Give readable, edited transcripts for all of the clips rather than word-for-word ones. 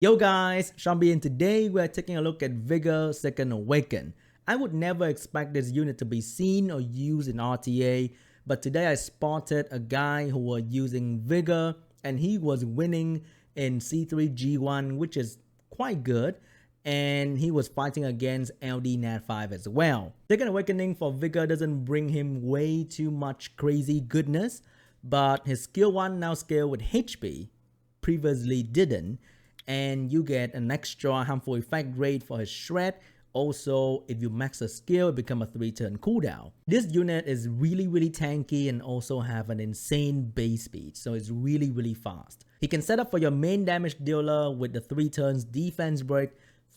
Yo guys, SeanB, and today we're taking a look at Vigor Second Awaken. I would never expect this unit to be seen or used in RTA, but today I spotted a guy who was using Vigor and he was winning in C3G1, which is quite good, and he was fighting against LD Nat 5 as well. Second Awakening for Vigor doesn't bring him way too much crazy goodness, but his skill 1 now scale with HP, previously didn't, and you get an extra harmful effect rate for his shred. Also, if you max the skill, it becomes a 3-turn cooldown. This unit is really tanky and also have an insane base speed, so it's really fast. He can set up for your main damage dealer with the 3 turns defense break.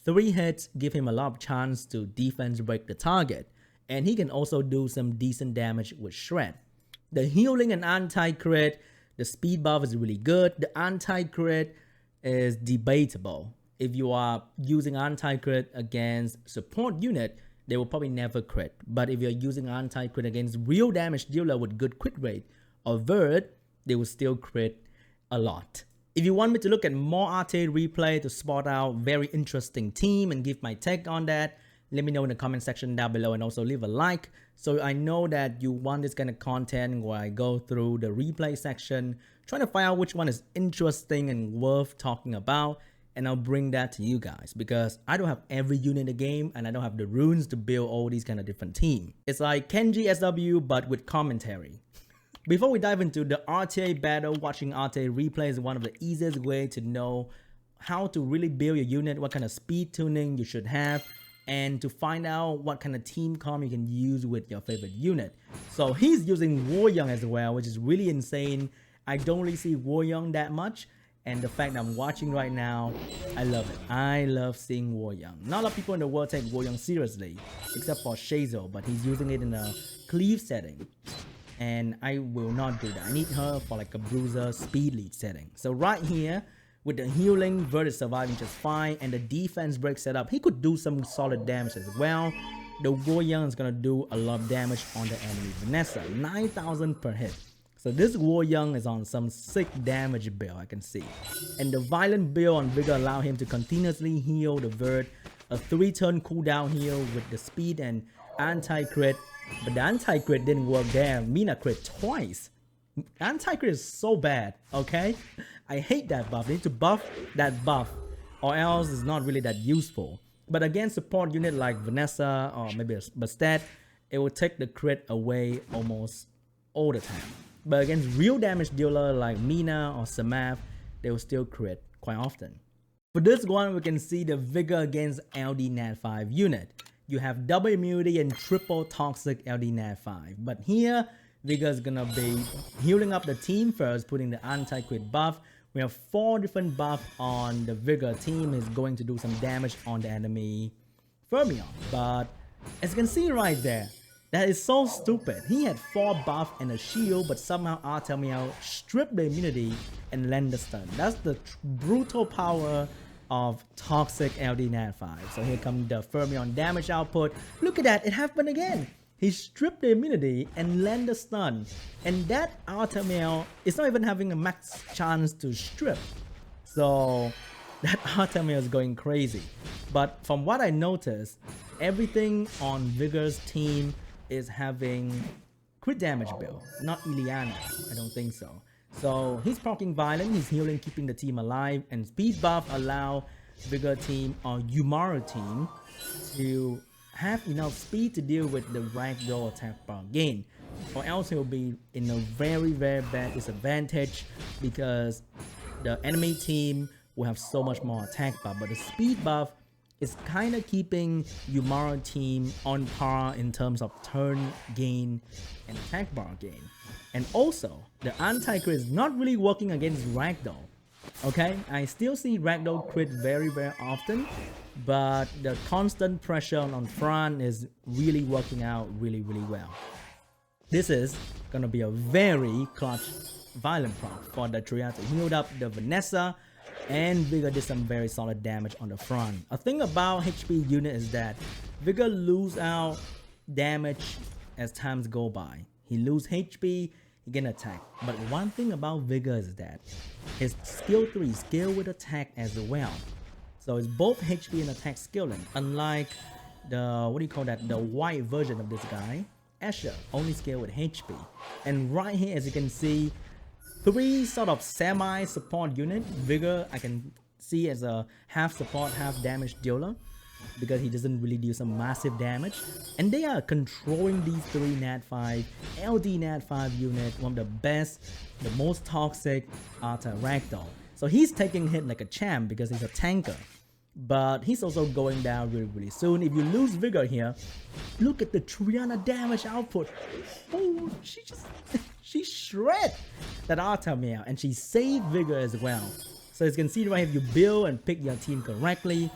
3 hits give him a lot of chance to defense break the target, and he can also do some decent damage with shred. The healing and anti-crit, the speed buff is really good. The anti-crit is debatable. If you are using anti-crit against support unit, they will probably never crit. But if you're using anti-crit against real damage dealer with good crit rate or vert, they will still crit a lot. If you want me to look at more RTA replay to spot out very interesting team and give my take on that, let me know in the comment section down below, and also leave a like so I know that you want this kind of content where I go through the replay section trying to find out which one is interesting and worth talking about, and I'll bring that to you guys because I don't have every unit in the game and I don't have the runes to build all these kind of different teams. It's like Kenji SW but with commentary. Before we dive into the RTA battle, watching RTA replay is one of the easiest way to know how to really build your unit, what kind of speed tuning you should have, and to find out what kind of team comp you can use with your favorite unit. So he's using Wolyung as well, which is really insane. I don't really see Wolyung that much, and the fact that I'm watching right now, I love it. I love seeing Wolyung. Not a lot of people in the world take Wolyung seriously, except for Shazo, but he's using it in a cleave setting, and I will not do that. I need her for like a bruiser speed lead setting. So right here, with the healing, Vert is surviving just fine, and the defense break setup, he could do some solid damage as well. The Wolyung is gonna do a lot of damage on the enemy Vanessa, 9,000 per hit. So this Wolyung is on some sick damage build, I can see. And the violent build on Vigor allow him to continuously heal the Vert, a 3-turn cooldown heal with the speed and anti-crit. But the anti-crit didn't work there. Mina crit twice. Anti-crit is so bad, okay? I hate that buff. They need to buff that buff, or else it's not really that useful. But against support unit like Vanessa or maybe a Bastet, it will take the crit away almost all the time. But against real damage dealer like Mina or Samath, they will still crit quite often. For this one, we can see the Vigor against LD Nat 5 unit. You have double immunity and triple toxic LD Nat 5. But here, Vigor is gonna be healing up the team first, putting the anti-crit buff. We have 4 different buffs on the Vigor team. Is going to do some damage on the enemy Fermion. But as you can see right there, that is so stupid. He had 4 buffs and a shield, but somehow Artemiel stripped the immunity and land the stun. That's the brutal power of toxic LD Nat 5. So here comes the Fermion damage output. Look at that, it happened again. He stripped the immunity and land the stun. And that Artemiel is not even having a max chance to strip. So that Artemiel is going crazy. But from what I noticed, everything on Vigor's team is having crit damage build, not Ileana. I don't think so. So he's proccing violent, he's healing, keeping the team alive, and speed buff allow Vigor team or Umaru team to have enough speed to deal with the ragdoll attack bar gain, or else he'll be in a very bad disadvantage because the enemy team will have so much more attack buff. But the speed buff is kind of keeping Umaru team on par in terms of turn gain and attack bar gain. And also, the anti-crit is not really working against ragdoll. Okay, I still see ragdoll crit very often, but the constant pressure on front is really working out really well. This is gonna be a very clutch violent proc for the trio to heal up the Vanessa, and Vigor did some very solid damage on the front. A thing about HP unit is that Vigor lose out damage as times go by. He lose HP, he can attack. But one thing about Vigor is that his skill 3 skill with attack as well. So it's both HP and attack skilling. Unlike the, what do you call that, the white version of this guy, Asher, only skill with HP. And right here, as you can see, 3 sort of semi-support unit. Vigor, I can see as a half support, half damage dealer, because he doesn't really do some massive damage. And they are controlling these 3 Nat5, LD Nat5 unit, one of the best, the most toxic Arta Ragdoll. So he's taking hit like a champ because he's a tanker. But he's also going down really soon. If you lose Vigor here, look at the Triana damage output. Oh, she shred that Artamir, and she saved Vigor as well. So as you can see right here, if you build and pick your team correctly,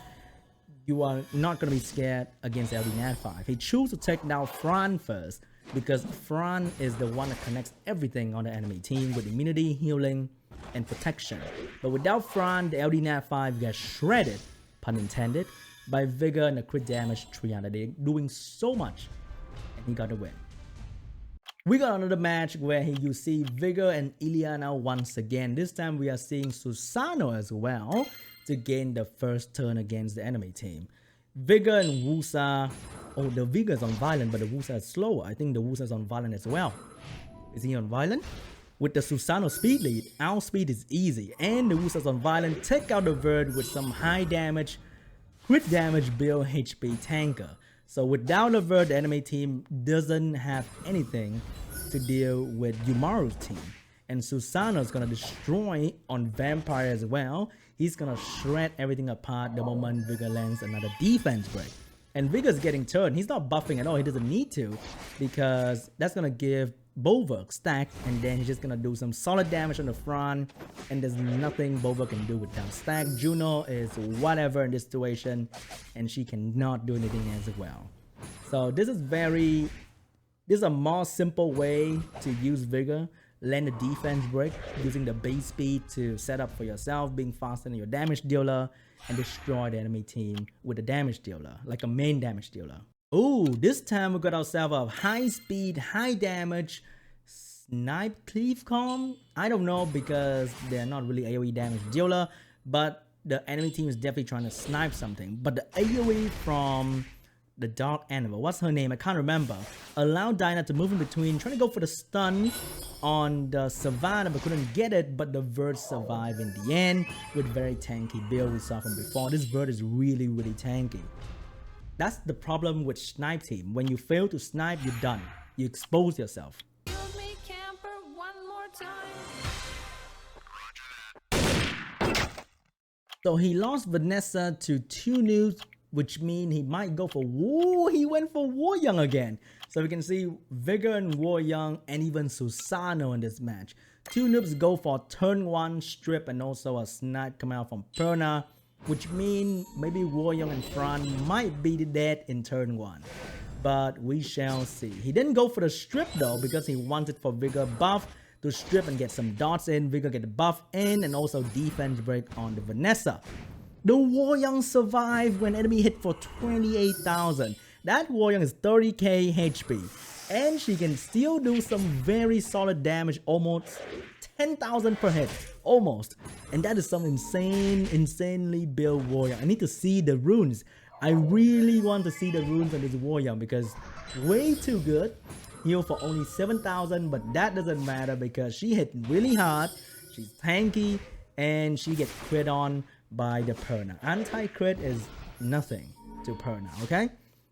you are not going to be scared against LD Nat5. He chose to take down Fran first because Fran is the one that connects everything on the enemy team with immunity, healing, and protection. But without Fran, the LD Nat5 gets shredded, pun intended, by Vigor and the crit damage 300. They're doing so much, and he got the win. We got another match where you see Vigor and Ileana once again. This time we are seeing Susano as well to gain the first turn against the enemy team. Vigor and Wusa. Oh, the Vigor is on Violent, but the Wusa is slower. I think the Wusa is on Violent as well. Is he on Violent? With the Susano speed lead, our speed is easy, and the Wusa's on Violent. Take out the Verd with some high damage, crit damage build HP tanker. So without the Verd, the enemy team doesn't have anything to deal with Yumaru's team. And Susano is gonna destroy on Vampire as well. He's gonna shred everything apart the moment Vigor lands another defense break. And Vigor's getting turned. He's not buffing at all. He doesn't need to, because that's gonna give Bover stack, and then he's just gonna do some solid damage on the front, and there's nothing Bover can do without stack. Juno is whatever in this situation, and she cannot do anything as well. So this is a more simple way to use Vigor. Land a defense break using the base speed to set up for yourself, being faster than your damage dealer, and destroy the enemy team with a damage dealer, like a main damage dealer. Oh, this time we got ourselves a high speed, high damage Snipe Cleavecom. I don't know, because they're not really AoE damage dealer, but the enemy team is definitely trying to snipe something. But the AoE from the Dark Animal, what's her name? I can't remember. Allowed Dinah to move in between, trying to go for the stun on the Savannah, but couldn't get it. But the Verd survived in the end with very tanky build we saw from before. This Verd is really tanky. That's the problem with snipe team. When you fail to snipe, you're done. You expose yourself. Me, camper, one more time. So he lost Vanessa to 2 noobs, which means he might go for he went for Wolyung again. So we can see Vigor and Wolyung and even Susano in this match. 2 noobs go for turn 1 strip and also a snipe coming out from Perna, which means maybe Wolyung and Fran might be dead in turn 1. But we shall see. He didn't go for the strip though, because he wanted for Vigor buff to strip and get some dots in. Vigor get the buff in, and also defense break on the Vanessa. The Wolyung survived when enemy hit for 28,000. That Wolyung is 30k HP. And she can still do some very solid damage, almost 10,000 per hit. Almost. And that is some insanely built Wolyung. I need to see the runes. I really want to see the runes on this Wolyung, because way too good. Heal for only 7,000, but that doesn't matter because she hit really hard. She's tanky, and she gets crit on by the Perna. Anti-crit is nothing to Perna, okay?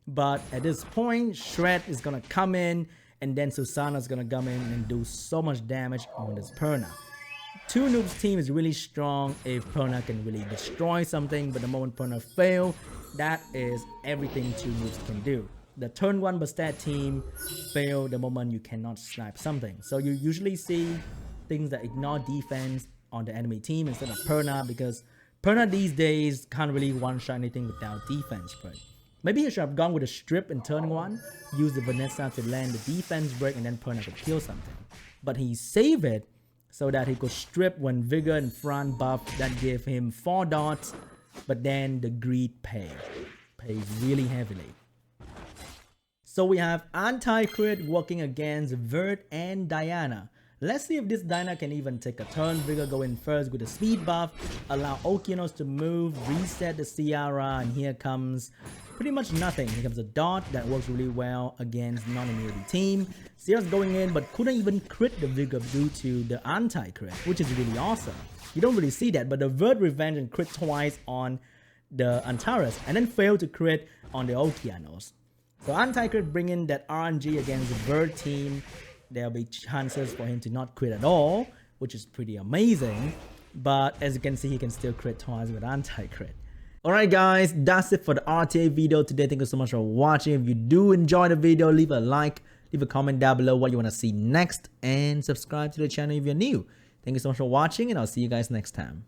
But at this point, Shred is gonna come in, and then Susano's gonna come in and do so much damage on this Perna. 2 noobs team is really strong if Perna can really destroy something, but the moment Perna fail, that is everything 2 noobs can do. The turn 1 Bastet team fail the moment you cannot snipe something. So you usually see things that ignore defense on the enemy team instead of Perna, because Perna these days can't really one-shot anything without defense break. Maybe he should have gone with a strip in turn 1, use the Vanessa to land the defense break, and then Perna could kill something. But he saved it so that he could strip when Vigor and Fran buff. That gave him 4 dots, but then the greed pays really heavily. So we have anti-crit working against Vert and Diana. Let's see if this Dyna can even take a turn. Vigor go in first with a speed buff, allow Okeanos to move, reset the Ciara, and here comes pretty much nothing. Here comes a dot that works really well against non-immunity team. Ciara's going in but couldn't even crit the Vigor due to the anti-crit, which is really awesome. You don't really see that, but the Vert Revenge and crit twice on the Antares and then failed to crit on the Okeanos. So anti-crit bring in that RNG against the Vert team. There'll be chances for him to not crit at all, which is pretty amazing. But as you can see, he can still crit twice with anti-crit. Alright guys, that's it for the RTA video today. Thank you so much for watching. If you do enjoy the video, leave a like, leave a comment down below what you want to see next, and subscribe to the channel if you're new. Thank you so much for watching, and I'll see you guys next time.